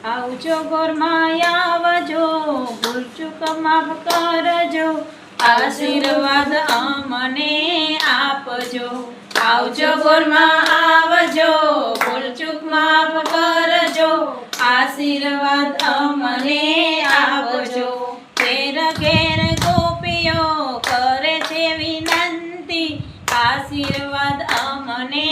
આવજો ગોરમાં આવજો, ભૂલચૂક માફ કરજો, આશીર્વાદ અમને આપજો. આવજો ગોરમાં આવજો, ભૂલચૂક માફ કરજો, આશીર્વાદ અમને આપજો. ઘેર ઘેર ગોપીઓ કરે છે વિનંતી, આશીર્વાદ અમને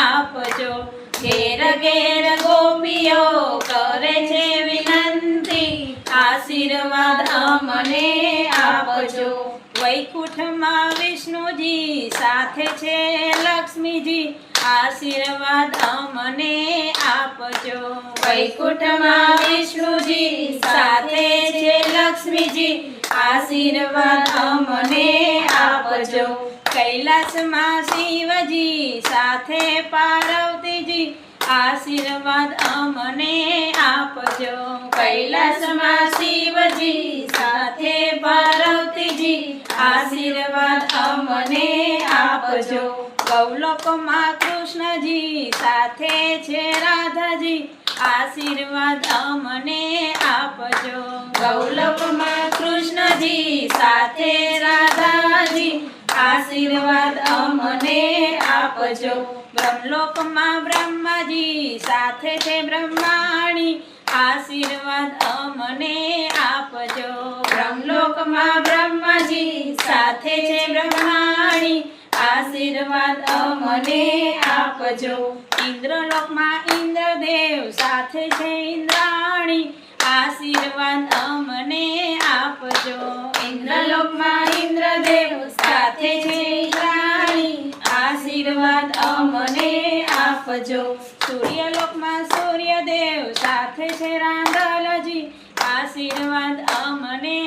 આપજો. ઘેર ઘેર ગોપીઓ કરે છે વિનંતી, આશીર્વાદ અમને આપજો. વૈકુંઠમાં વિષ્ણુજી સાથે છે લક્ષ્મીજી, આશીર્વાદ અમને આપજો. વૈકુંઠમાં વિષ્ણુજી સાથે છે લક્ષ્મીજી, આશીર્વાદ અમને આપજો. કૈલાસમાં શિવજી સાથે પાર્વતીજી, આશીર્વાદ અમને આપજો. કૈલાસમાં શિવજી સાથે પાર્વતીજી, આશીર્વાદ અમને આપજો. ગૌલોકમાં કૃષ્ણજી સાથે છે રાધાજી, આશીર્વાદ અમને આપજો. ગૌલોકમાં કૃષ્ણજી સાથે રાધાજી, આશીર્વાદ અમને આપજો. બ્રહ્મલોકમાં બ્રહ્માજી સાથે છે બ્રહ્માણી, આશીર્વાદ અમને આપજો. બ્રહ્મલોકમાં બ્રહ્માજી સાથે છે બ્રહ્માણી, આશીર્વાદ અમને આપજો. ઇન્દ્રલોકમાં ઇન્દ્રદેવ સાથે છે ઇન્દ્રાણી, આશીર્વાદ અમને આપજો. ઇન્દ્રલોકમાં ઇન્દ્રદેવ સાથે છે ઇન્દ્રાણી, આશીર્વાદ અમને આપજો. સૂર્યલોકમાં સૂર્યદેવ સાથે છે રાંદલજી, આશીર્વાદ અમને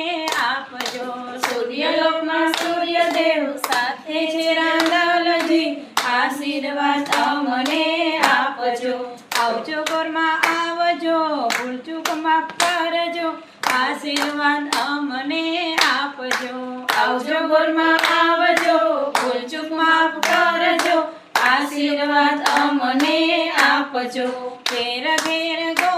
આપજો. સૂર્યલોકમાં સૂર્યદેવ સાથે છે રાંદલજી, આશીર્વાદ અમને આપજો. આવજો ગોરમાં આવજો, ભૂલચૂક માફ કરજો, આશીર્વાદ અમને આપજો. આવજો ગોરમાં આવજો, ભૂલચૂક માફ કરજો, આશીર્વાદ અમને આપજો. ઘેર ઘેર ગો